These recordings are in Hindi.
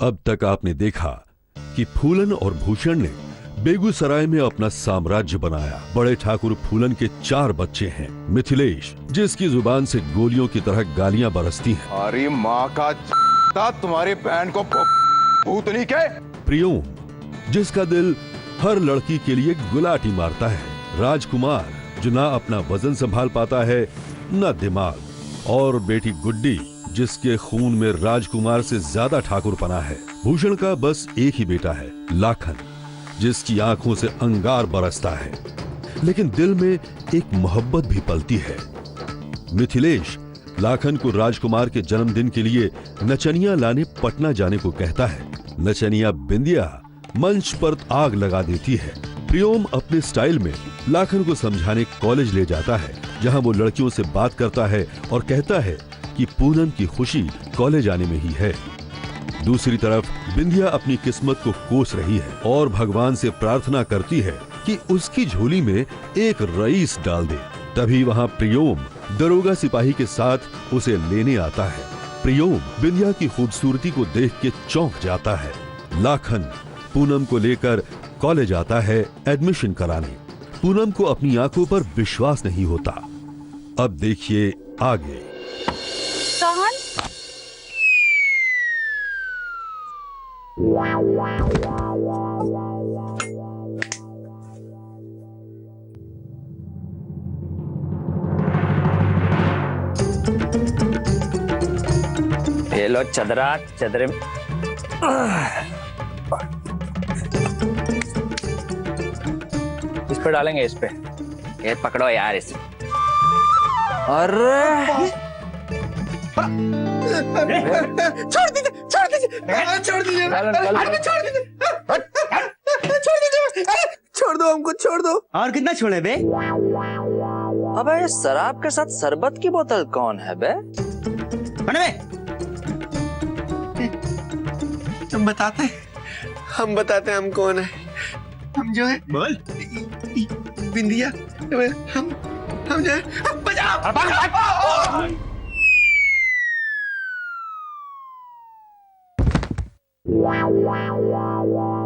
अब तक आपने देखा कि फूलन और भूषण ने बेगूसराय में अपना साम्राज्य बनाया। बड़े ठाकुर फूलन के 4 बच्चे हैं। मिथिलेश, जिसकी जुबान से गोलियों की तरह गालियां बरसती हैं। अरे माँ का तुम्हारी बहन को भूतनी के। प्रियोम, जिसका दिल हर लड़की के लिए गुलाटी मारता है। राजकुमार, जो ना अपना वजन संभाल पाता है ना दिमाग। और बेटी गुड्डी, जिसके खून में राजकुमार से ज्यादा ठाकुरपना है। भूषण का बस एक ही बेटा है, लाखन, जिसकी आंखों से अंगार बरसता है, लेकिन दिल में एक मोहब्बत भी पलती है। मिथिलेश लाखन को राजकुमार के जन्मदिन के लिए नचनिया लाने पटना जाने को कहता है। नचनिया बिंदिया मंच पर आग लगा देती है। प्रियोम अपने स्टाइल में लाखन को समझाने कॉलेज ले जाता है, जहां वो लड़कियों से बात करता है और कहता है कि पूनम की खुशी कॉलेज आने में ही है। दूसरी तरफ बिंदिया अपनी किस्मत को कोस रही है और भगवान से प्रार्थना करती है कि उसकी झोली में एक रईस डाल दे। तभी वहां प्रियोम दरोगा सिपाही के साथ उसे लेने आता है। प्रियोम बिंदिया की खूबसूरती को देख के चौंक जाता है। लाखन पूनम को लेकर कॉलेज आता है एडमिशन कराने। पूनम को अपनी आंखों पर विश्वास नहीं होता। अब देखिए आगे। कौन? ये लो चदरा चदरे। इस पे डालेंगे, इस पे। ये पकड़ो यार इसे। अरे छोड़ दीजिए, छोड़ दीजिए, छोड़ दीजिए, छोड़ दीजिए, छोड़ दो हमको, छोड़ दो। और कितना छोड़े बे? अबे ये शराब के साथ शरबत की बोतल कौन है बे? बे हम बताते हम कौन है। हम जो है बोल। बिंदिया, हम जो है बचाओ।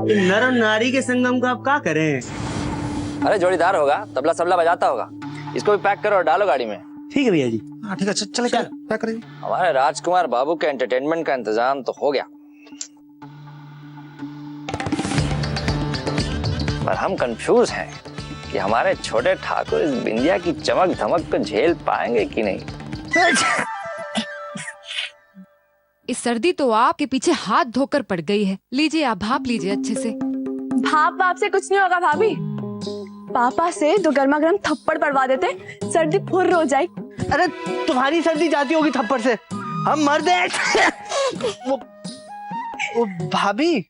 नर और नारी के संगम को आप क्या करें? अरे जोड़ीदार होगा, तबला सबला बजाता होगा। इसको भी पैक करो और डालो गाड़ी में। ठीक है भैया जी। हाँ ठीक है, चल पैक करिए। हमारे राजकुमार बाबू के एंटरटेनमेंट का इंतजाम तो हो गया, पर हम कंफ्यूज हैं कि हमारे छोटे ठाकुर इस बिंदिया की चमक धमक को झेल पाएंगे कि नहीं। इस सर्दी तो आपके पीछे हाथ धोकर पड़ गई है। लीजिए, आप भाप लीजिए अच्छे से। भाप से कुछ नहीं होगा भाभी। पापा से 2 गर्मा गर्म थप्पड़ पड़वा देते, सर्दी फुर्र हो जाए। अरे तुम्हारी सर्दी जाती होगी थप्पड़ से, हम मर्द हैं। वो भाभी,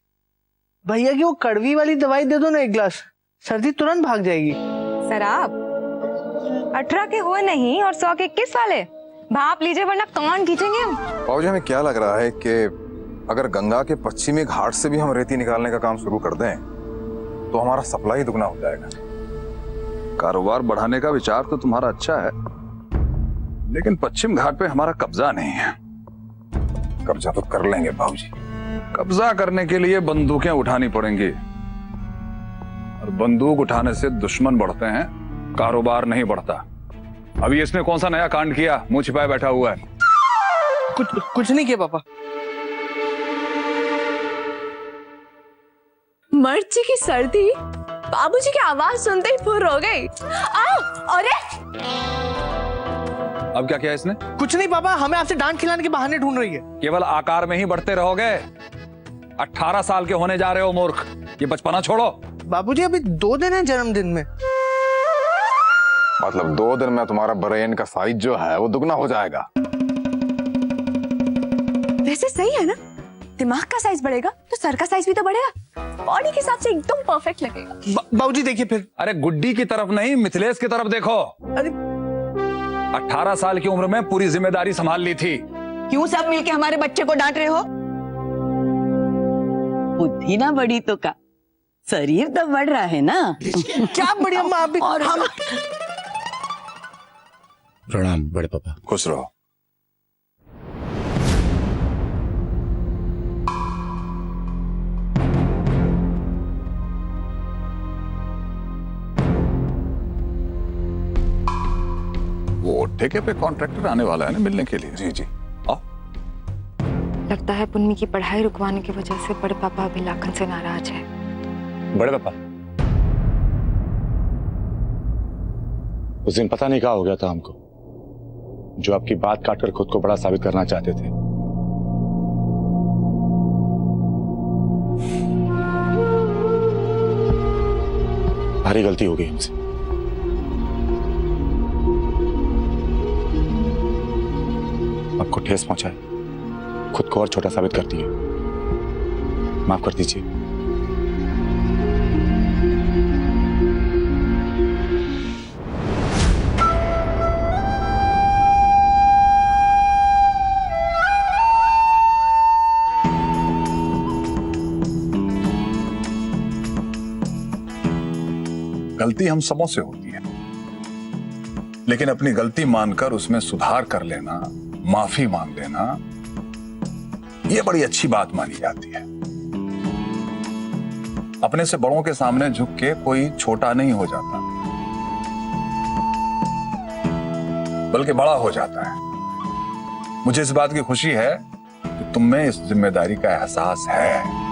भैया की वो कड़वी वाली दवाई दे दो ना 1 गिलास, सर्दी तुरंत भाग जाएगी। शराब 18 के हो नहीं और 100 के 21 वाले। भाप लीजिए वरना कान खींचेंगे हम। बाबूजी, हमें क्या लग रहा है कि अगर गंगा के पश्चिमी घाट से भी हम रेती निकालने का काम शुरू कर दें तो हमारा सप्लाई दुगना हो जाएगा। कारोबार बढ़ाने का विचार तो तुम्हारा अच्छा है, लेकिन पश्चिम घाट पे हमारा कब्जा नहीं है। कब्जा तो कर लेंगे बाबूजी। कब्जा करने के लिए बंदूकें उठानी पड़ेंगी, और बंदूक उठाने से दुश्मन बढ़ते हैं, कारोबार नहीं बढ़ता। अभी इसने कौन सा नया कांड किया, मुंह छिपाए बैठा हुआ है? कुछ नहीं किया पापा। मर्ची की सर्दी बाबूजी की आवाज सुनते ही फुर्र हो गई। अरे अब क्या किया इसने? कुछ नहीं पापा, हमें आपसे डांट खिलाने के बहाने ढूंढ रही है। केवल आकार में ही बढ़ते रहोगे। 18 साल के होने जा रहे हो मूर्ख, ये बचपना छोड़ो। बाबूजी अभी 2 दिन है जन्मदिन में। मतलब 2 दिन में तुम्हारा ब्रेन का साइज जो है वो दुगना हो जाएगा। वैसे सही है ना, दिमाग का साइज बढ़ेगा तो सर का साइज भी तो बढ़ेगा। बॉडी के हिसाब से एकदम परफेक्ट लगेगा। बाबूजी देखिए फिर। अरे गुड्डी की तरफ नहीं, मिथिलेश की तरफ देखो। अरे 18 साल की उम्र में पूरी जिम्मेदारी संभाल ली थी। क्यों सब मिलके हमारे बच्चे को डांट रहे हो? बुद्धि ना बढ़ी तो का, शरीर तो बढ़ रहा है ना। क्या बड़ी अम्मा आप भी। हम प्रणाम बड़े पापा। खुश रहो। ठेके पे कॉन्ट्रैक्टर आने वाला है ना मिलने के लिए। जी जी आओ। लगता है पुन्नी की पढ़ाई रुकवाने की वजह से बड़े पापा अभी लाखन से नाराज है। बड़े पापा, उस दिन पता नहीं क्या हो गया था हमको, जो आपकी बात काटकर खुद को बड़ा साबित करना चाहते थे। भारी गलती हो गई हमसे। आपको ठेस पहुंचाए, खुद को और छोटा साबित कर दिए। माफ कर दीजिए। गलती हम सबों से होती है, लेकिन अपनी गलती मानकर उसमें सुधार कर लेना, माफी मांग लेना, यह बड़ी अच्छी बात मानी जाती है। अपने से बड़ों के सामने झुक के कोई छोटा नहीं हो जाता, बल्कि बड़ा हो जाता है। मुझे इस बात की खुशी है कि तुम में इस जिम्मेदारी का एहसास है।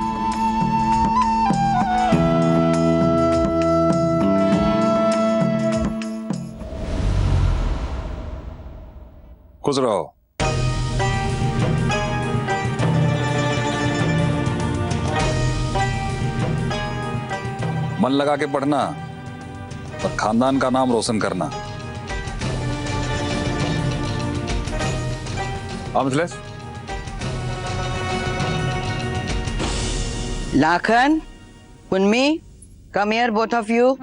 खुश रहो। मन लगा के पढ़ना और खानदान का नाम रोशन करना। Mithilesh, Lakhan, Punni, come here both of you.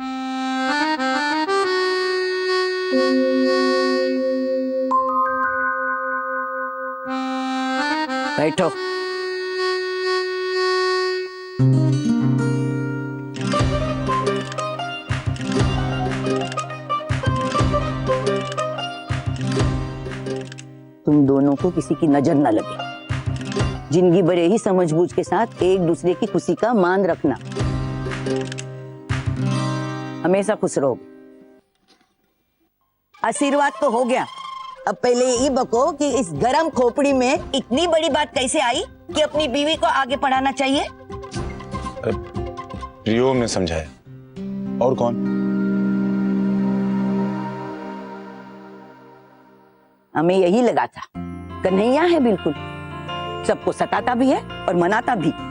बैठो। तुम दोनों को किसी की नजर न लगे। जिंदगी बड़े ही समझबूझ के साथ एक दूसरे की खुशी का मान रखना। हमेशा खुश रहो। आशीर्वाद तो हो गया, अब पहले ये बको कि इस गरम खोपड़ी में इतनी बड़ी बात कैसे आई कि अपनी बीवी को आगे पढ़ाना चाहिए। प्रियोम ने समझाया। और कौन? हमें यही लगा था, कन्हैया है बिल्कुल, सबको सताता भी है और मनाता भी है।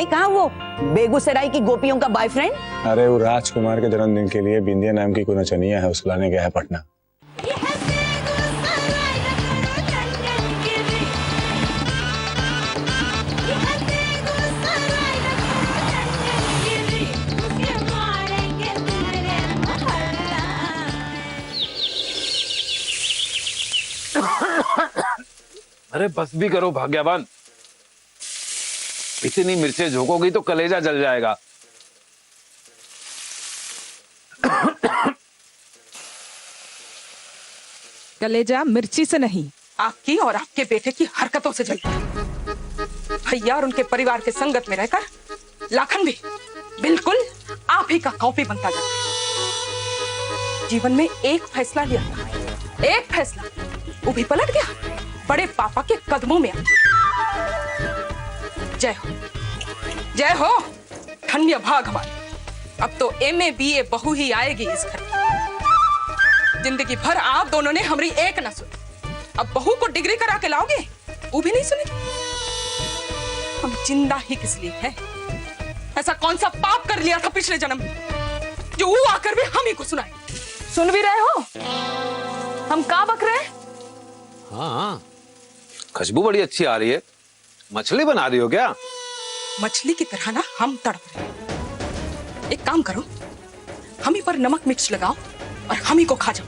कहाँ वो बेगूसराय की गोपियों का बॉयफ्रेंड? अरे वो राजकुमार के जन्मदिन के लिए बिंदिया नाम की कोई नचनिया है, उसको लाने गया है पटना। अरे बस भी करो भाग्यवान, इतनी मिर्चें झोंकोगी तो कलेजा जल जाएगा। कलेजा मिर्ची से नहीं, आपकी और आपके बेटे की हरकतों से जलता है। भैया और उनके परिवार के संगत में रहकर लाखन भी बिल्कुल आप ही का कॉपी बनता जाता है। जीवन में एक फैसला लिया था, एक फैसला, वो भी पलट गया, बड़े पापा के कदमों में। जय हो, जय हो, धन्य भाग हमारे। अब तो MA BA बहू ही आएगी इस घर में। जिंदगी भर आप दोनों ने हमारी एक न सुनी, अब बहू को डिग्री करा के लाओगे, वो भी नहीं सुनेगी। हम जिंदा ही किस लिए है? ऐसा कौन सा पाप कर लिया था पिछले जन्म में जो वो आकर भी हम ही को सुनाए? सुन भी रहे हो हम का बक रहे हैं? हाँ, खुशबू बड़ी अच्छी आ रही है। मछली बना रही हो क्या? मछली की तरह ना हम तड़प रहे हैं। एक काम करो, हम ही पर नमक मिर्च लगाओ और हम ही को खा जाओ।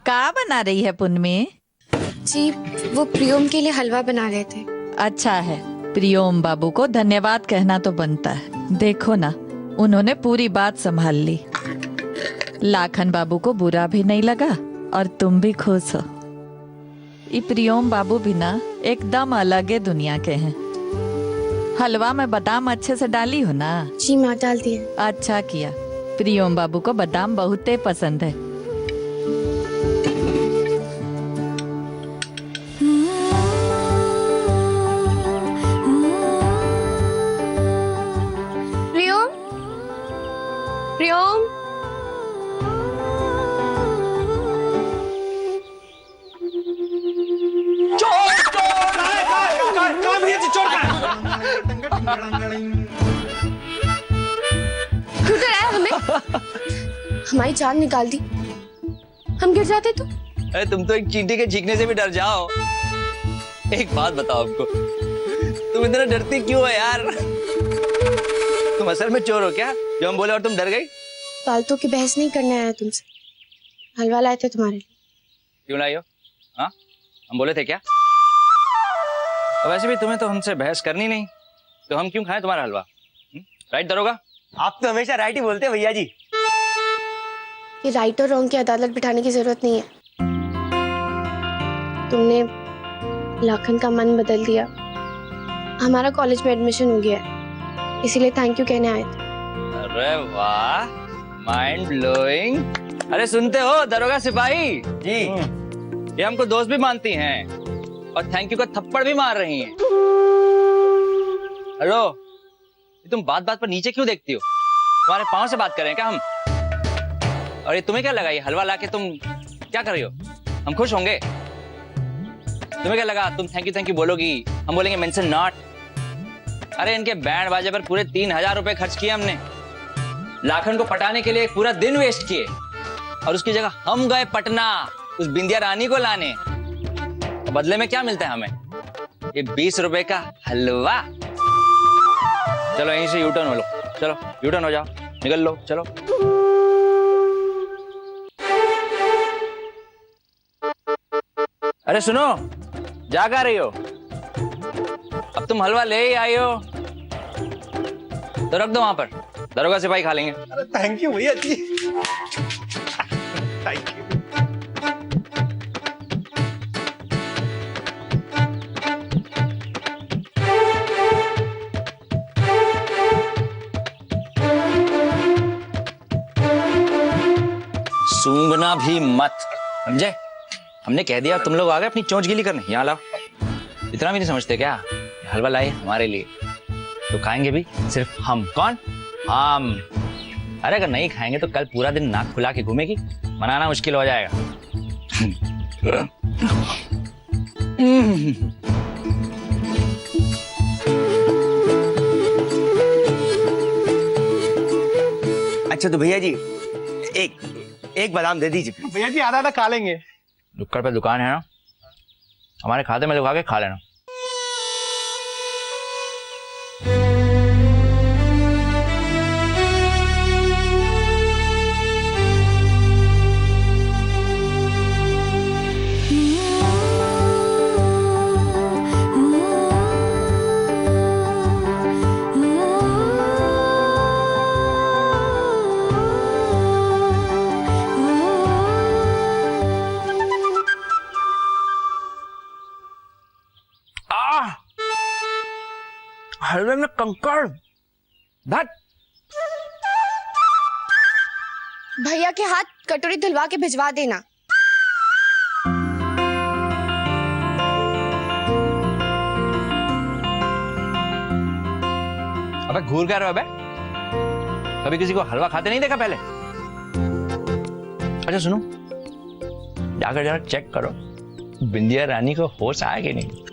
का बना रही है पुन्नी? जी वो प्रियोम के लिए हलवा बना रहे थे। अच्छा है, प्रियोम बाबू को धन्यवाद कहना तो बनता है। देखो ना, उन्होंने पूरी बात संभाल ली। लाखन बाबू को बुरा भी नहीं लगा और तुम भी खुश हो। ये प्रियोम बाबू भी ना एकदम अलग दुनिया के हैं। हलवा में बादाम अच्छे से डाली हो ना? जी माँ डाल दिए। अच्छा किया। प्रियोम बाबू को बादाम बहुत ही पसंद है। प्रियोम, प्रियोम, क्यों डराया हमें? हमारी जान निकाल दी, हम गिर जाते तो? अरे तुम तो एक चींटी के चीखने से भी डर जाओ। एक बात बताओ हमको, तुम इतना डरती क्यों हो यार? तुम असल में चोर हो क्या, जो हम बोले और तुम डर गई? फालतू की बहस नहीं करने आया तुमसे, हलवा लाए थे तुम्हारे लिए। क्यों लाई हो? हाँ, हम बोले थे क्या? और वैसे भी तुम्हें तो हमसे बहस करनी नहीं, तो हम क्यों खाएं तुम्हारा हलवा? राइट दरोगा? आप तो हमेशा राइट ही बोलते हैं भैया जी। ये राइट और रॉन्ग की अदालत बिठाने की जरूरत नहीं है। तुमने लाखन का मन बदल दिया, हमारा कॉलेज में एडमिशन हो गया है, इसीलिए थैंक यू कहने आए थे। अरे वाह, माइंड ब्लोइंग। अरे सुनते हो दरोगा सिपाही जी, ये हमको दोस्त भी मानती हैं और थैंक यू का थप्पड़ भी मार रही हैं। हेलो, तुम बात बात पर नीचे क्यों देखती हो? तुम्हारे पाँव से बात करें क्या हम? और ये तुम्हें क्या लगा, ये हलवा लाके तुम क्या कर रही हो? हम खुश होंगे? तुम्हें क्या लगा तुम थैंक यू बोलोगी, हम बोलेंगे मेंशन नॉट? अरे इनके बैंड बाजे पर पूरे 3000 रुपए खर्च किए हमने, लाखन को पटाने के लिए एक पूरा दिन वेस्ट किए, और उसकी जगह हम गए पटना उस बिंदिया रानी को लाने। बदले में क्या मिलता है हमें? ये 20 रुपए का हलवा। चलो यहीं से यूटर्न हो लो, चलो यूटर्न हो जाओ, निकल लो, चलो। अरे सुनो, जा कर रही हो? अब तुम हलवा ले ही आई हो तो रख दो वहां पर, दरोगा सिपाही खा लेंगे। अरे थैंक यू भैया जी, थैंक यू। सूंघना भी मत, समझे? हमने कह दिया, तुम लोग आ गए अपनी चोंच गीली करने। यहाँ लाओ, इतना भी नहीं समझते क्या? हलवा लाए हमारे लिए तो खाएंगे भी सिर्फ हम। कौन? हम। अरे अगर नहीं खाएंगे तो कल पूरा दिन नाक खुला के घूमेगी, मनाना मुश्किल हो जाएगा। अच्छा तो भैया जी एक बादाम दे दीजिए। भैया जी आधा खा लेंगे। नुक्कड़ पे दुकान है ना, हमारे खाते में लगा के खा लेना। हलवे में कंकड़। धत। भैया के हाथ कटोरी धुलवा के भिजवा देना। अबे घूर क्या रहे हो बे? कभी किसी को हलवा खाते नहीं देखा पहले? अच्छा सुनो, जाकर जरा चेक करो बिंदिया रानी को होश आया कि नहीं।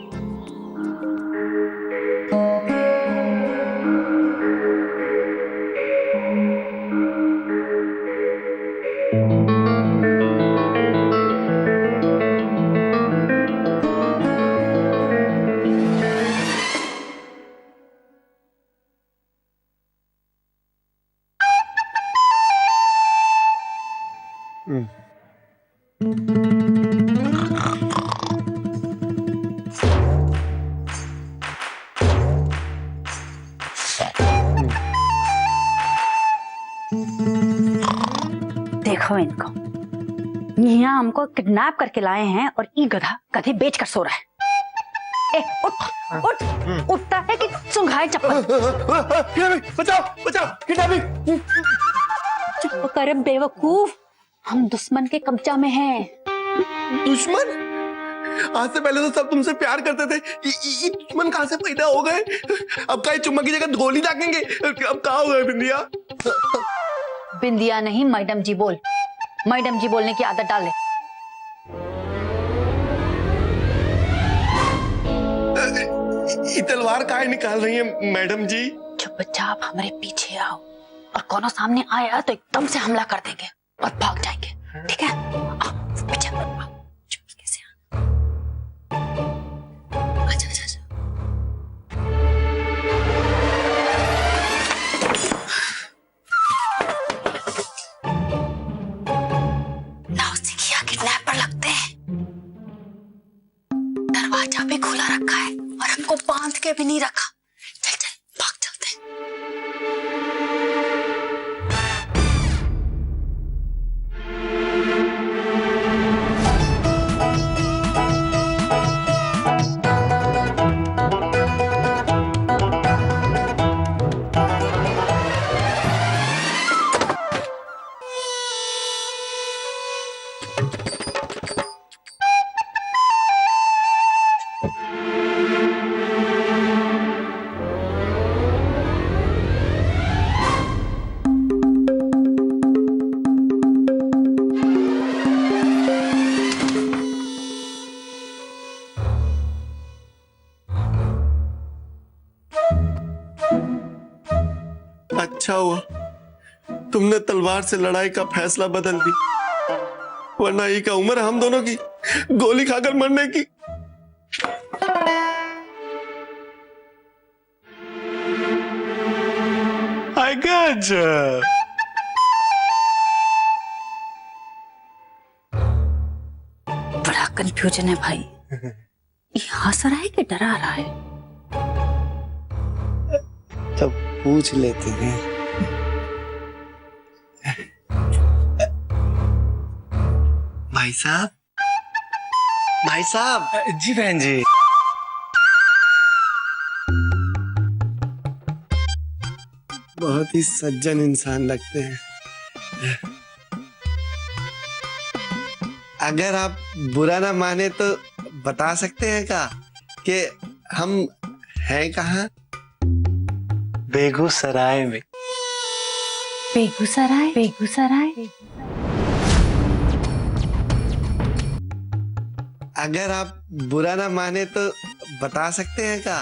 देखो इनको, यहाँ हमको किडनैप करके लाए हैं और ये गधा गधे बेच कर सो रहा है। ए उठ उठ, उठता है कि सुंघाए चप्पल। बचाओ बचाओ, किडनैपिंग। चुप कर बेवकूफ, हम दुश्मन के कब्जा में हैं। दुश्मन? आज से पहले तो सब तुमसे प्यार करते थे, ये दुश्मन कहाँ से पैदा हो गए? अब का चुम्मा की जगह गोली दागेंगे? अब कहाँ हो गए बिंदिया? बिंदिया नहीं, मैडम जी बोल। मैडम जी बोलने की आदत डाले। ये तलवार काहे निकाल रही है मैडम जी? चुपचाप हमारे पीछे आओ, और कोनो सामने आया तो एकदम से हमला कर देंगे और भाग जाएंगे, ठीक है? आओ पीछे आओ। चुपके से आजा आजा आजा। नौसिखिया किडनैपर लगते हैं। दरवाजा भी खुला रखा है और हमको बांध के भी नहीं रखा। चल चल भाग चलते हैं। अच्छा हुआ तुमने तलवार से लड़ाई का फैसला बदल दी, वरना ये क्या उम्र है हम दोनों की गोली खाकर मरने की। हाय गजब। बड़ा कंफ्यूजन है भाई, ये हंस रहा है कि डरा रहा है? तब पूछ लेते हैं। भाई साहब, भाई साहब। जी बहन जी। बहुत ही सज्जन इंसान लगते हैं। अगर आप बुरा ना माने तो बता सकते हैं क्या कि हम हैं कहाँ? बेगूसराय में। बेगूसराय? बेगूसराय? अगर आप बुरा ना माने तो बता सकते हैं क्या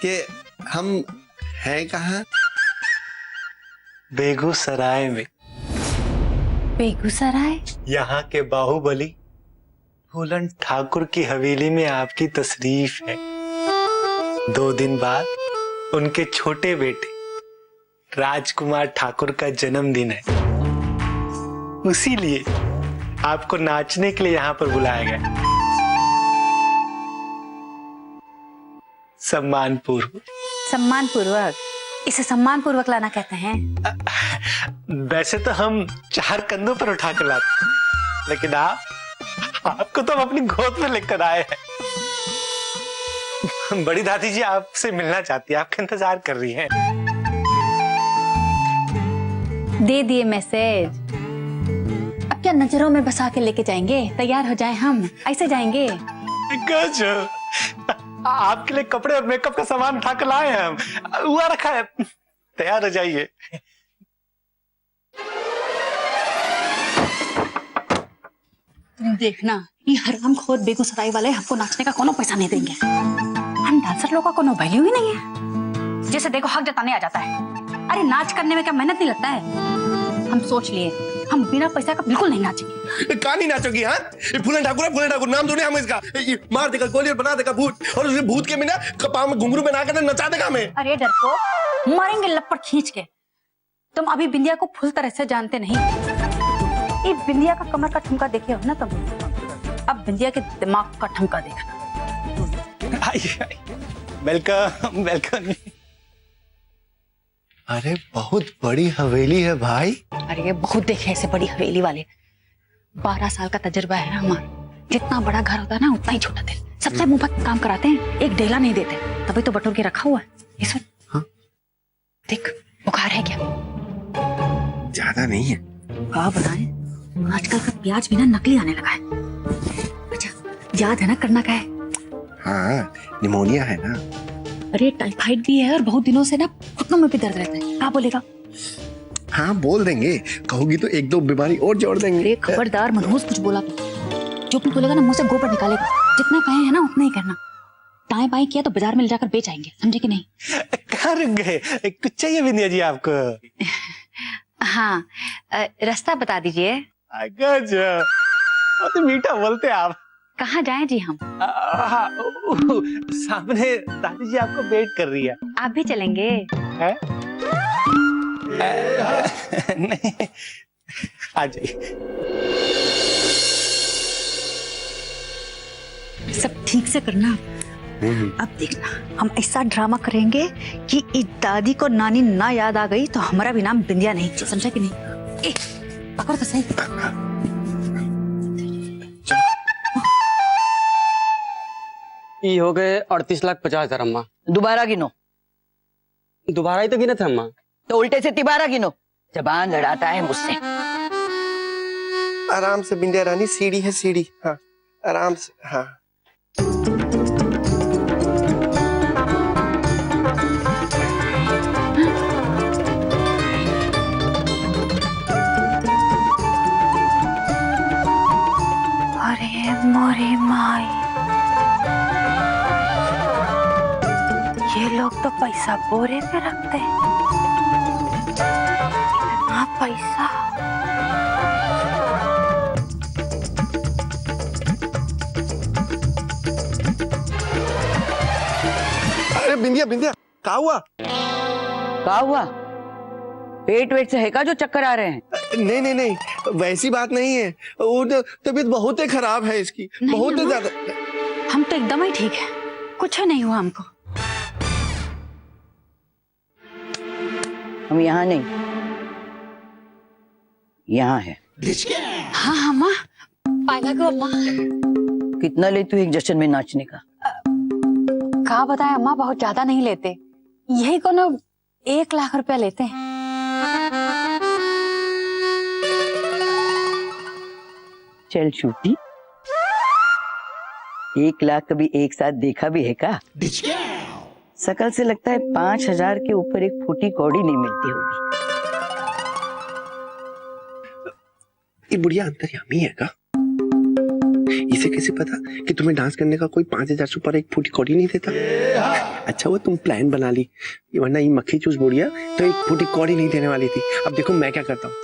कि हम हैं कहाँ? बेगूसराय में। बेगूसराय? यहाँ के बाहुबली फूलन ठाकुर की हवेली में आपकी तशरीफ है। 2 दिन बाद उनके छोटे बेटे राजकुमार ठाकुर का जन्मदिन है, उसी लिए आपको नाचने के लिए यहाँ पर बुलाया गया। सम्मान पूर्वक। सम्मान पूर्वक? इसे सम्मान पूर्वक लाना कहते हैं? वैसे तो हम 4 कंधों पर उठा कर लाते, लेकिन आपको तो हम अपनी गोद में लेकर आए हैं। बड़ी दादी जी आपसे मिलना चाहती है, आपका इंतजार कर रही हैं। दे दिए मैसेज। अब क्या नजरों में बसा के लेके जाएंगे? तैयार हो जाए, हम ऐसे जाएंगे। गजब, आपके लिए कपड़े और मेकअप का सामान उठा कर लाए हैं हम, हुआ रखा है, तैयार हो जाइए। देखना, ये हरामखोर बेगूसराय वाले हमको नाचने का कोनो पैसा नहीं देंगे। हम डांसर लोगों का कोनो वैल्यू ही नहीं है। जैसे देखो हक जताने आ जाता है। अरे नाच करने में क्या मेहनत नहीं लगता है? हम सोच लिए हम बिना पैसा का बिल्कुल नहीं नाचेंगे। कहाँ नहीं नाचोगी? हाँ, फूलन ठाकुर है, फूलन ठाकुर नाम सुने हम इसका। ये मार देगा गोली और बना देगा भूत, और उसे भूत के बिना कपाव में घुंघरू बना कर नचा देगा हमें। अरे डरपो, मारेंगे लपड़ खींच के। तुम अभी बिंदिया को फुल तरह से जानते नहीं। ये बिंदिया का कमर का ठुमका देखे हो ना तुम, अब बिंदिया के दिमाग का ठुमका देखना। Welcome welcome. अरे बहुत बड़ी हवेली है भाई। अरे ये बहुत देखे ऐसे बड़ी हवेली वाले। 12 साल का तजुर्बा है हमारा। जितना बड़ा घर होता है ना उतना ही छोटा दिल। सबसे मुफ्त काम कराते हैं, एक ढेला नहीं देते, तभी तो बटोर के रखा हुआ है। ये सुन, हाँ? देख बुखार है क्या? ज्यादा नहीं है। क्या बनाए, आजकल का प्याज भी ना नकली आने लगा है। अच्छा याद है ना करना क्या है? हाँ, निमोनिया है ना। अरे टाइफाइड भी है और बहुत दिनों से ना घुटनों में भी दर्द रहता है। क्या बोलेगा? हाँ बोल देंगे, कहोगी तो एक दो बीमारी और जोड़ देंगे। अरे खबरदार मनहूस कुछ बोला तो जो भी बोलेगा ना मुंह से गोबर निकालेगा। जितना कहे है ना उतना ही करना। दाएं बाएं किया तो बाजार में ले जाकर बेच आएंगे, समझे कि नहीं? कहाँ रुक गए? कुछ चाहिए बिंदिया जी आपको? हाँ रास्ता बता दीजिए। गजब, बहुत मीठा बोलते आप। कहाँ जाएं जी हम? हाँ, सामने दादी जी आपको वेट कर रही है। आप भी चलेंगे? है? नहीं, आ जाइए। सब ठीक से करना। अब देखना हम ऐसा ड्रामा करेंगे कि इस दादी को नानी ना याद आ गई तो हमारा भी नाम बिंदिया नहीं, समझा कि नहीं? ए, पकड़ तो सही। ये हो गए 38,50,000 अम्मा। दोबारा गिनो। दोबारा ही तो गिने थे अम्मा। तो उल्टे से तिबारा गिनो। जबान लड़ाता है मुझसे। आराम से बिंदिया रानी, सीढ़ी है सीढ़ी। हाँ आराम से। हाँ अरे मोरी माई, ये लोग तो पैसा बोरे में रखते हैं। इतना पैसा। अरे बिंदिया बिंदिया, क्या हुआ? क्या हुआ? पेट वेट से है का जो चक्कर आ रहे हैं? नहीं नहीं नहीं, वैसी बात नहीं है। वो तो तबीयत बहुत ही खराब है इसकी, बहुत ही ज्यादा। हम तो एकदम ही ठीक है, कुछ नहीं हुआ हमको। हम यहाँ नहीं, यहाँ है। हाँ हाँ माँ, पाएगा क्यों अम्मा? कितना लेती हो एक जश्न में नाचने का? कहा बताए अम्मा, बहुत ज्यादा नहीं लेते, यही को ना 1 लाख रुपया लेते हैं। चल छूटी, 1 लाख कभी एक साथ देखा भी है का? शकल से लगता है 5,000 के ऊपर एक फूटी कौड़ी नहीं मिलती होगी। ये बुढ़िया अंतर्यामी है का? इसे कैसे पता कि तुम्हें डांस करने का कोई 5,000 से ऊपर एक फूटी कौड़ी नहीं देता? अच्छा वो तुम प्लान बना ली, वरना ये मक्खी चूस बुढ़िया तो एक फूटी कौड़ी नहीं देने वाली थी। अब देखो मैं क्या करता हूँ।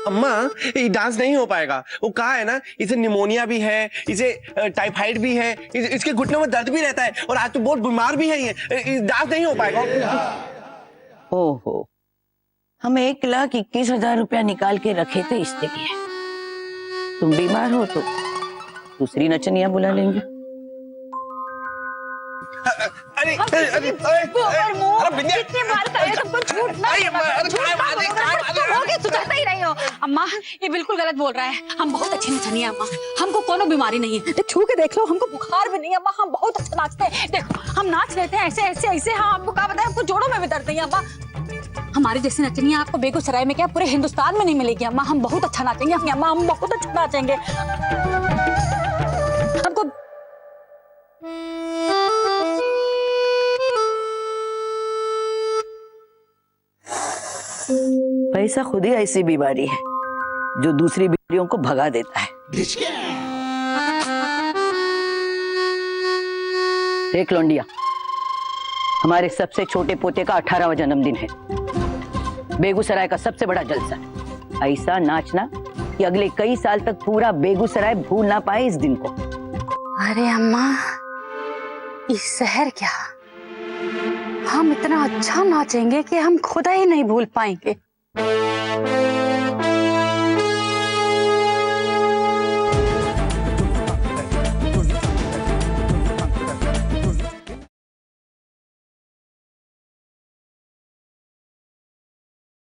अम्मा ये डांस नहीं हो पाएगा। वो कहा है ना, इसे निमोनिया भी है, इसे टाइफाइड भी है, इसके घुटनों में दर्द भी रहता है और आज तो बहुत बीमार भी है। ये डांस नहीं हो पाएगा। ओहो, हम 1,21,000 रुपया निकाल के रखे थे इसके लिए। तुम बीमार हो तो दूसरी नचनिया बुला लेंगे। अरे कितनी बार कहे तुमको झूठ ना सुधरता ही नहीं हो। अम्मा ये बिल्कुल गलत बोल रहा है, हम बहुत अच्छे नचनिया अम्मा, हमको कोनो बीमारी नहीं है। छू के देख लो, हमको बुखार भी नहीं है अम्मा, हम बहुत अच्छा नाचते हैं। देखो हम नाच लेते हैं ऐसे ऐसे ऐसे। हाँ आपको क्या बताया, हमको जोड़ों में भी दर्द नहीं है अम्मा। हमारी जैसी नचनिया आपको बेगूसराय में क्या पूरे हिंदुस्तान में नहीं मिलेगी अम्मा। हम बहुत अच्छा नाचेंगे अम्मा, हम बहुत अच्छा नाचेंगे। हमको पैसा खुद ही ऐसी बीमारी है जो दूसरी बीमारियों को भगा देता है। देख लौंडिया, हमारे सबसे छोटे पोते का 18वां जन्मदिन है, बेगूसराय का सबसे बड़ा जलसा। ऐसा नाचना कि अगले कई साल तक पूरा बेगूसराय भूल ना पाए इस दिन को। अरे अम्मा, इस शहर क्या, हम इतना अच्छा नाचेंगे कि हम खुद ही नहीं भूल पाएंगे।